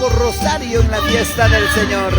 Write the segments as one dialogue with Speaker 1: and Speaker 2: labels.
Speaker 1: Santo Rosario en la fiesta del Señor.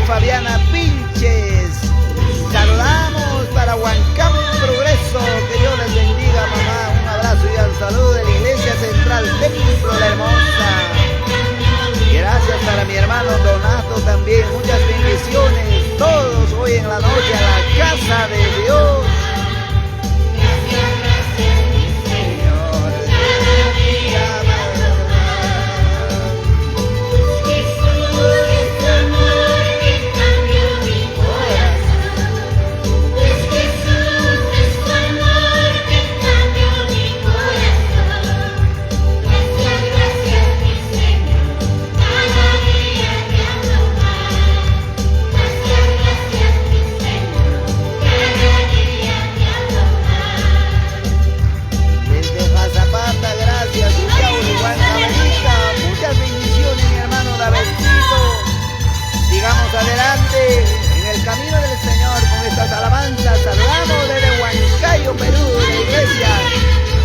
Speaker 1: Fabiana Pinches, saludamos para Huancán Progreso, que Dios les bendiga, mamá, un abrazo y un saludo de la Iglesia Central Templo La Hermosa. Gracias para mi hermano Donato también, muchas bendiciones, todos hoy en la noche a la casa de Dios. Sigamos adelante en el camino del Señor con estas alabanzas. Saludamos desde Huancayo, Perú, de la Iglesia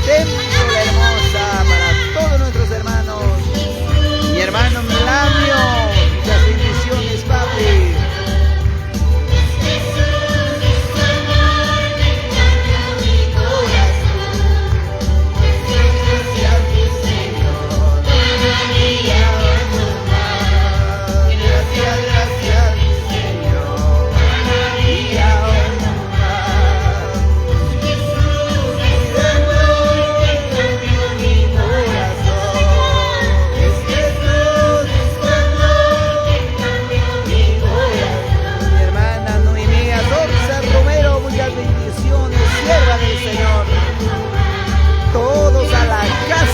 Speaker 1: Templo La Hermosa, para todos nuestros hermanos. Mi hermano Melamio, muchas bendiciones, papi.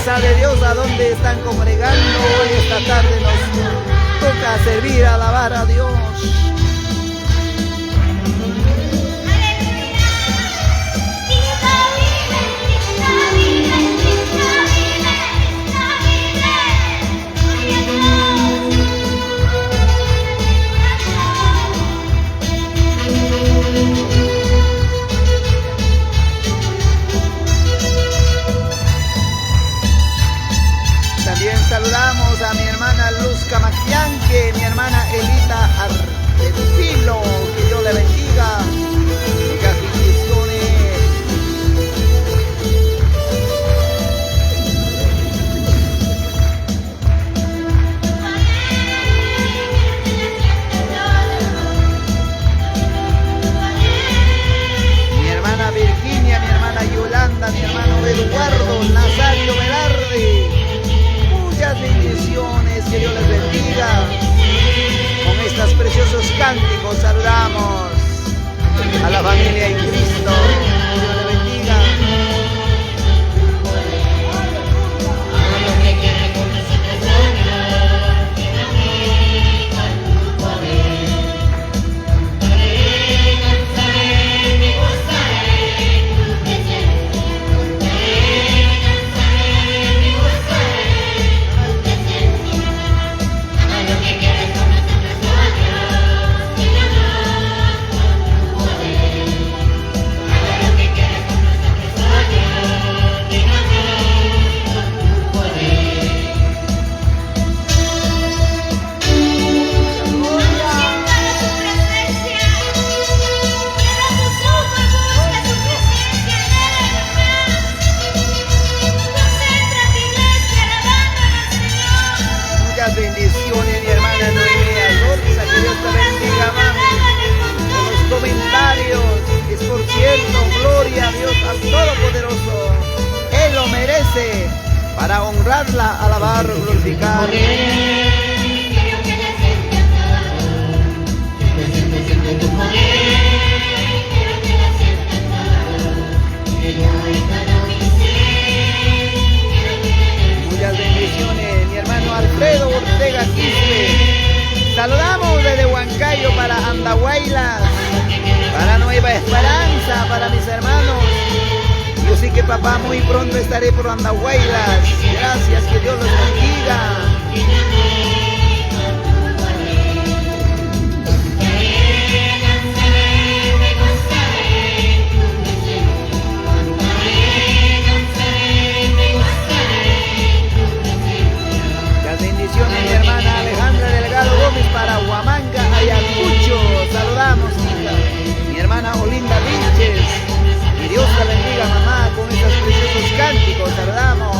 Speaker 1: De Dios, a donde están congregando hoy esta tarde, nos toca servir, alabar a Dios. Saludamos a mi hermana Luz Camaquianque, mi hermana Elita Artefilo, que Dios le bendiga. Muchas bendiciones. Mi hermana Virginia, mi hermana Yolanda, mi hermano Eduardo Nazario Velarde. Muchas bendiciones, que Dios les bendiga. Con estos preciosos cánticos saludamos a la familia en Cristo. Que Dios les bendiga. Bendiciones, mi hermana Noemí Alorza, que Dios te bendiga, mami. Con los comentarios, es por cierto, gloria a Dios, al Todopoderoso. Él lo merece para honrarla, alabar, glorificar. Andahuaylas, para Nueva Esperanza, para mis hermanos. Yo sé que papá muy pronto estaré por Andahuaylas. Gracias, que Dios los bendiga. Bendiciones, mi hermana Alejandra Delgado Gómez para Huamanga, Ayacucho. Saludamos, hija. Mi hermana Olinda Vilches. Y Dios te bendiga, mamá, con estos preciosos cánticos. Saludamos.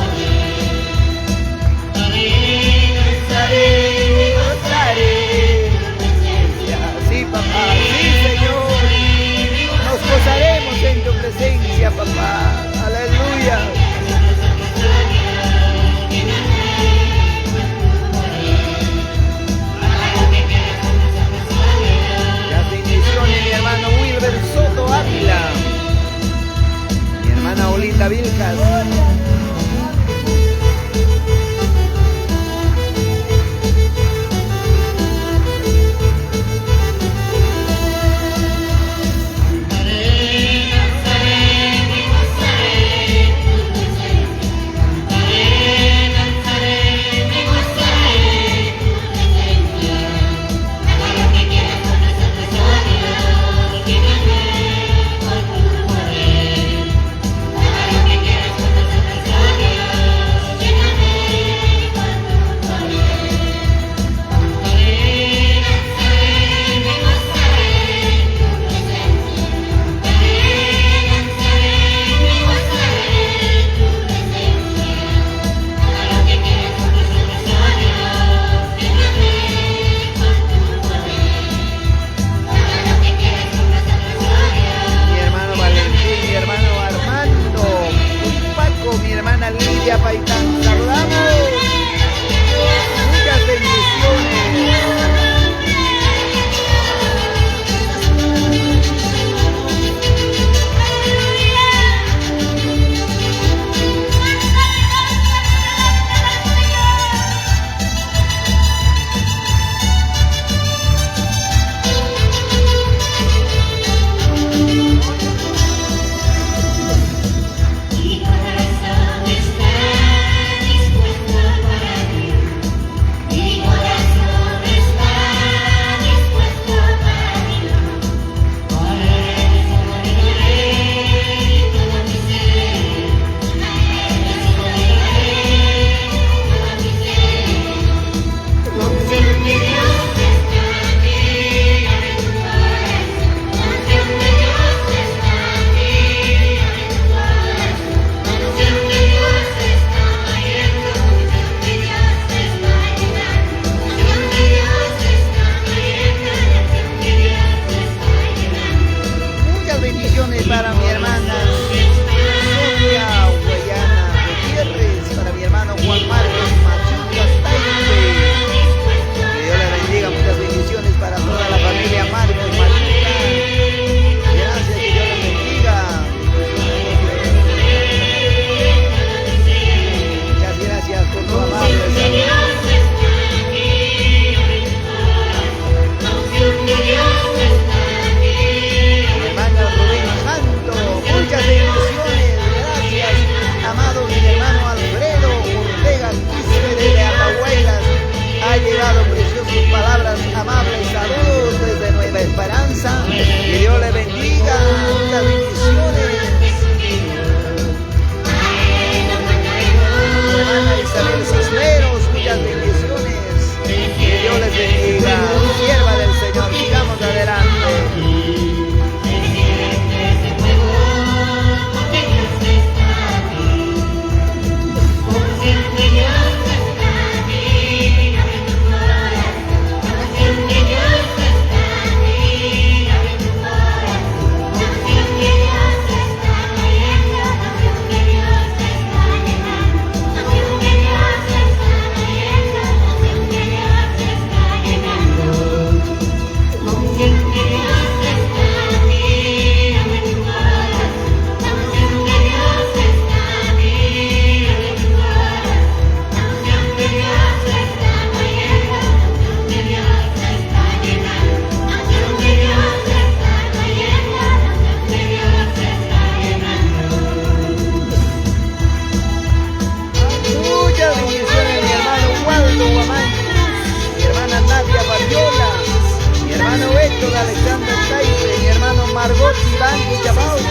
Speaker 1: Yupanqui Chapaute.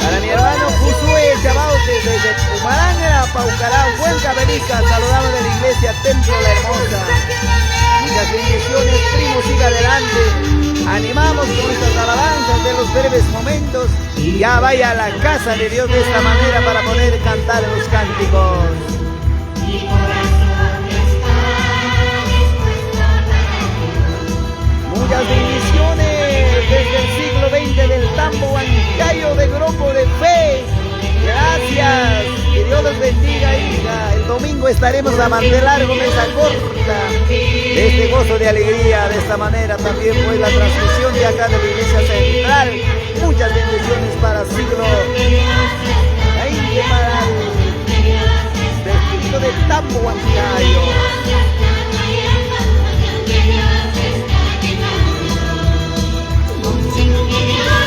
Speaker 1: Para mi hermano Josué Chapaute desde Pumaranga, Paucará, Cuenca, Belica. Saludamos de la iglesia Templo La Hermosa. Muchas bendiciones, primo, siga adelante. Animamos con estas alabanzas de los breves momentos. Ya vaya a la casa de Dios de esta manera para poder cantar los cánticos. Muchas bendiciones desde el siglo XX del Tambo Huancayo de Grupo de Fe. Gracias, que Dios los bendiga, hija. El domingo estaremos a Mantelargo, mesa corta, de este gozo de alegría. De esta manera también fue la transmisión de acá de la iglesia central. Muchas bendiciones para siglo XX, para el distrito de Tambo Huancayo.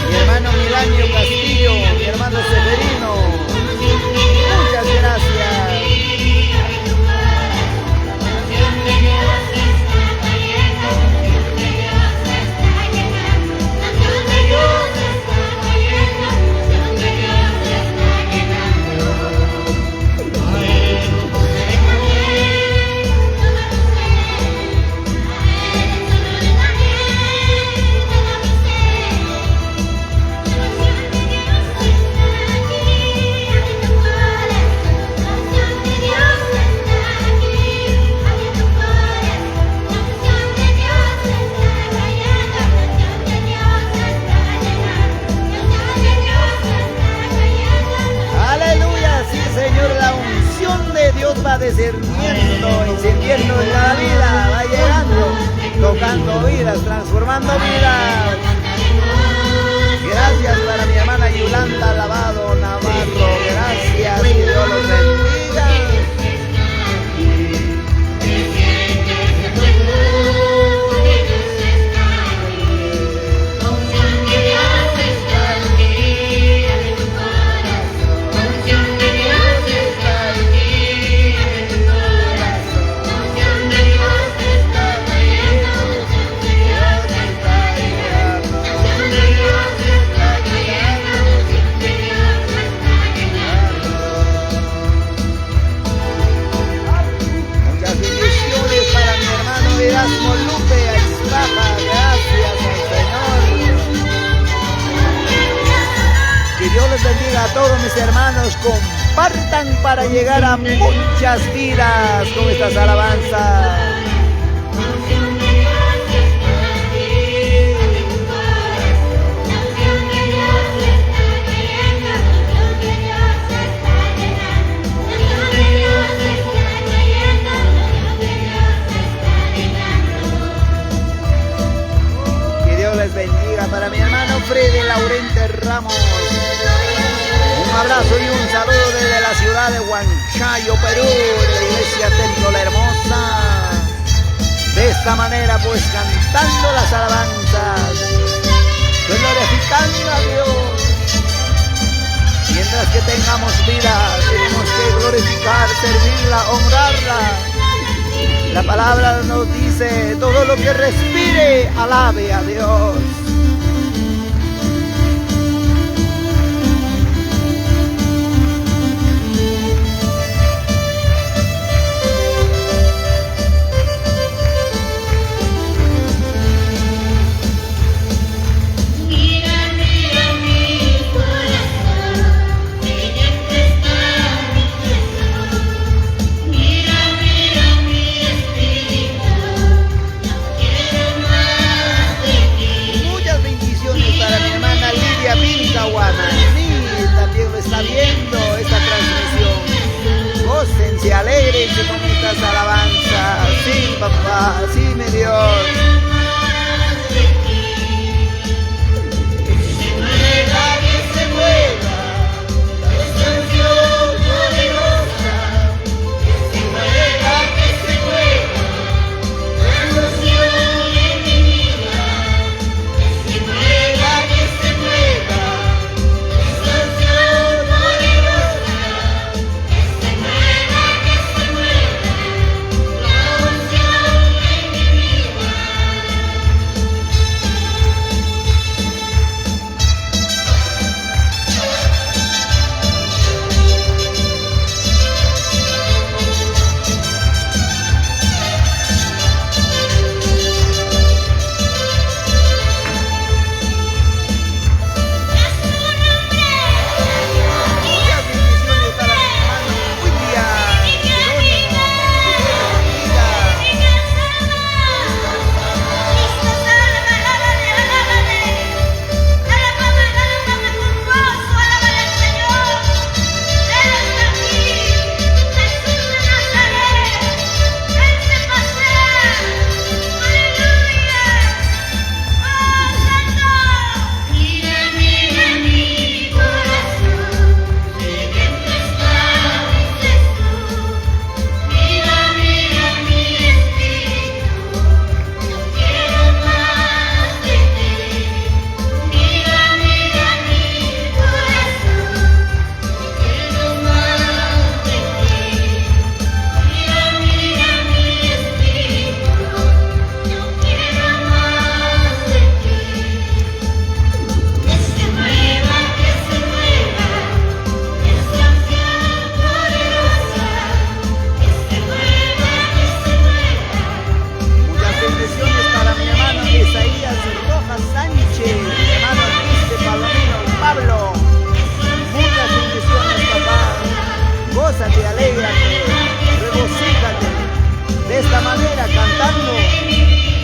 Speaker 1: Mi hermano Milanio Castillo, mi hermano Severino, muchas gracias. Va discerniendo, incidiendo en la vida, va llegando, tocando vidas, transformando vidas. Gracias para mi hermana Yolanda Lavado Navarro, gracias, que Dios los bendiga. Bendiga a todos mis hermanos, compartan para llegar a muchas vidas con estas alabanzas. Que Dios les bendiga. Para mi hermano Freddy Laurente Ramos, un abrazo y un saludo desde la ciudad de Huancayo, Perú, de la iglesia Templo La Hermosa. De esta manera, pues, cantando las alabanzas, glorificando a Dios. Mientras que tengamos vida, tenemos que glorificar, servirla, honrarla. La palabra nos dice, todo lo que respire, alabe a Dios.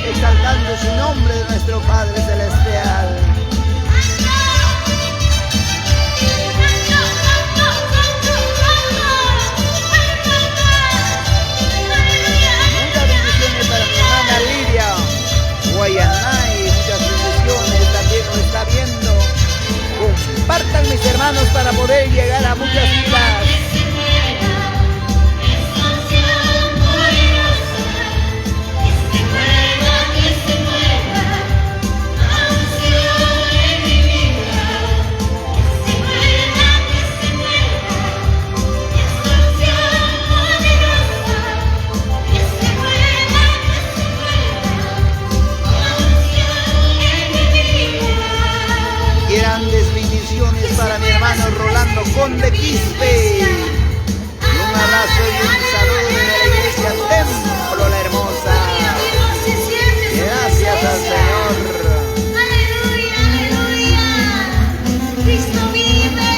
Speaker 1: exaltando su nombre de nuestro Padre Celestial. Muchas bendiciones para mi hermana Lidia Guayanay, muchas bendiciones, también nos está viendo. Compartan, mis hermanos, para poder llegar a muchas vidas. Grandes bendiciones para mi hermano Rolando Conde Quispe. Y un abrazo y un saludo de la iglesia Templo La Hermosa. Gracias al Señor.
Speaker 2: Aleluya, aleluya. Cristo vive.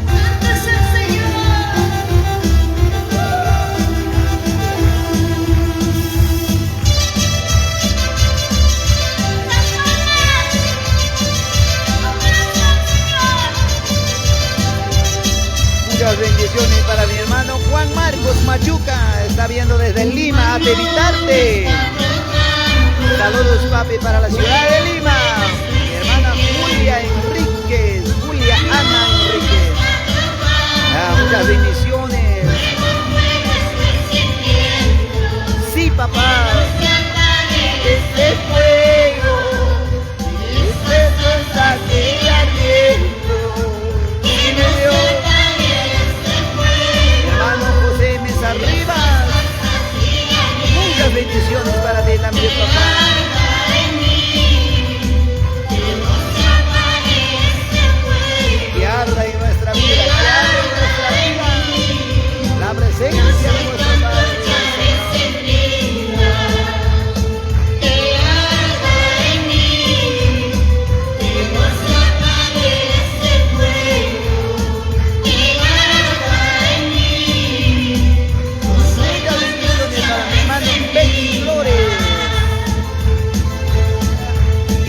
Speaker 2: Santo es el Señor.
Speaker 1: Muchas bendiciones para mi hermano Juan Marcos Machuca, está viendo desde Lima, Atevitarte. Saludos, papi, para la ciudad de Lima. Mi hermana Julia Ana Enríquez. Muchas bendiciones. Sí, papá. Este fuego, este sol está ardiendo. Dime Dios. José Mesa Rivas, muchas bendiciones para ti también, papá. Que arda en nuestra vida, que arda en nuestra vida la presencia de nuestro Padre.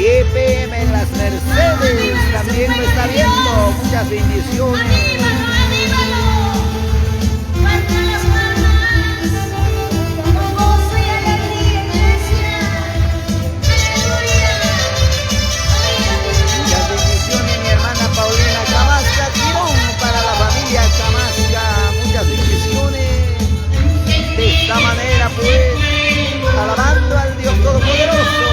Speaker 1: EPM en las Mercedes también lo está viendo. Muchas bendiciones.
Speaker 2: Anímalo, anímalo. Levanta las manos con gozo y alegría, iglesia. Aleluya.
Speaker 1: Muchas bendiciones, mi hermana Paulina Camasca Quirón, para la familia Camasca. Muchas bendiciones. De esta manera, pues, alabando al Dios Todopoderoso.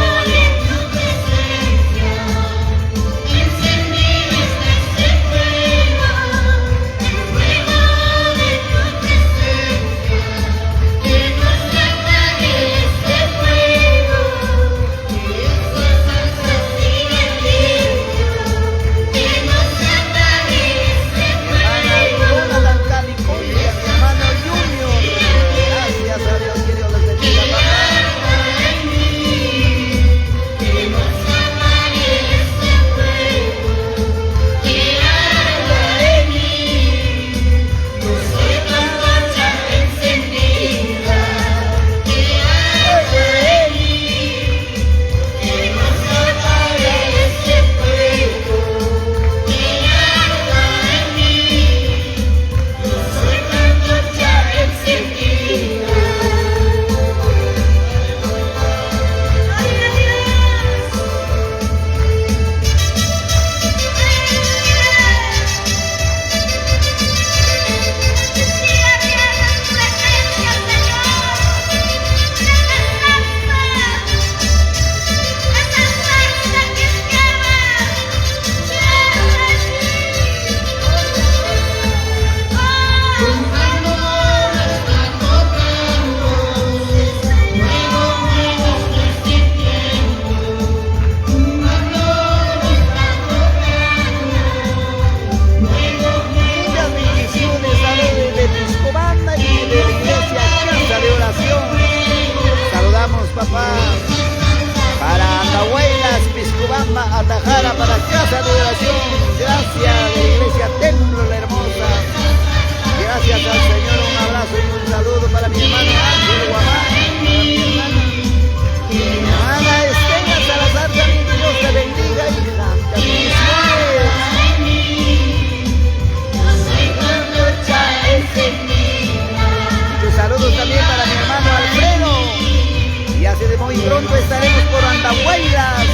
Speaker 1: pronto estaremos por Andahuaylas.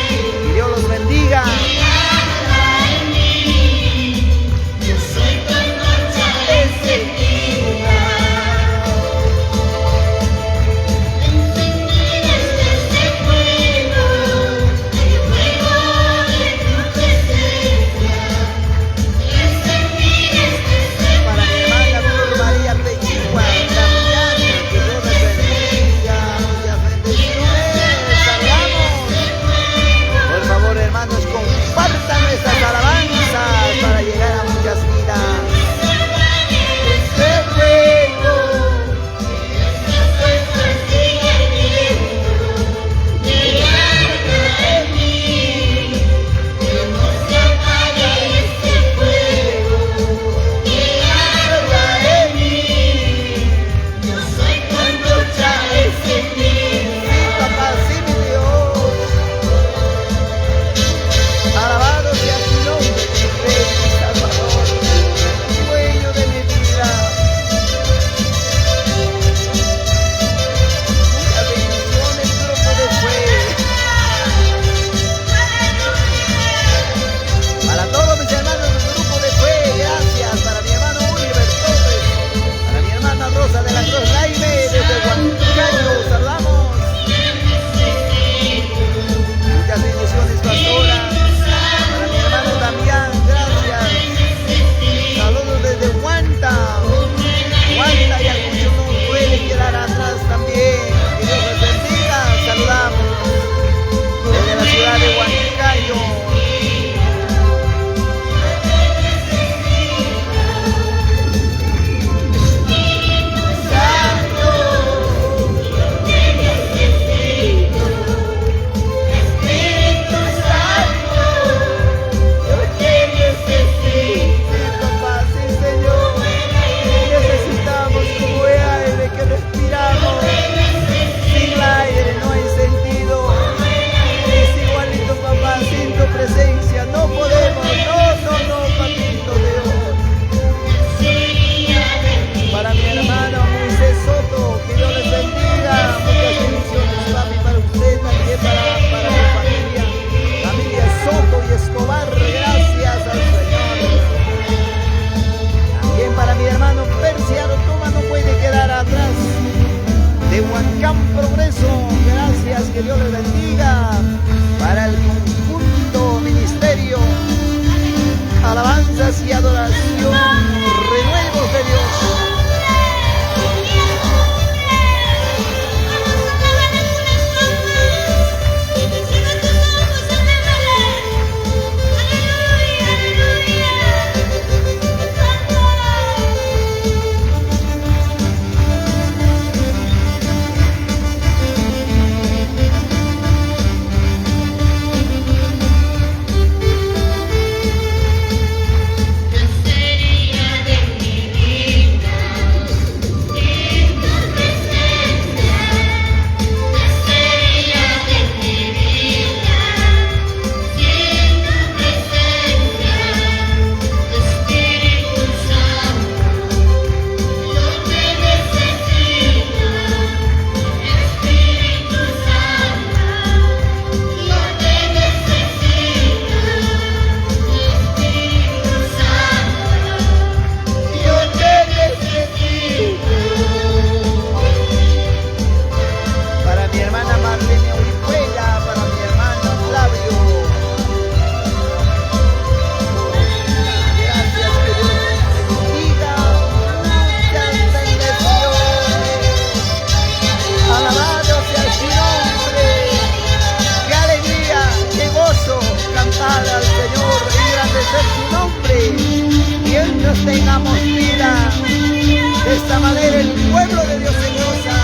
Speaker 1: Que Dios los bendiga. Que Dios les bendiga. Para el conjunto ministerio, alabanzas y adoración, renuevos de Dios. Tengamos vida, de esta manera el pueblo de Dios se goza.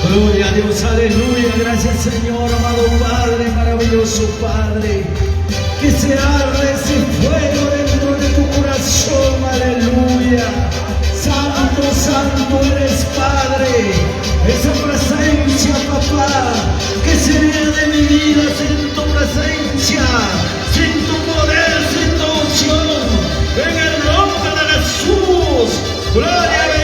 Speaker 3: Gloria a Dios, aleluya, gracias Señor, amado Padre, maravilloso Padre, que se arde ese fuego dentro de tu corazón, aleluya. Santo, santo eres Padre, esa presencia, papá, sea de mi vida sin tu presencia, sin tu poder, sin tu unción. En el nombre de Jesús. Gloria a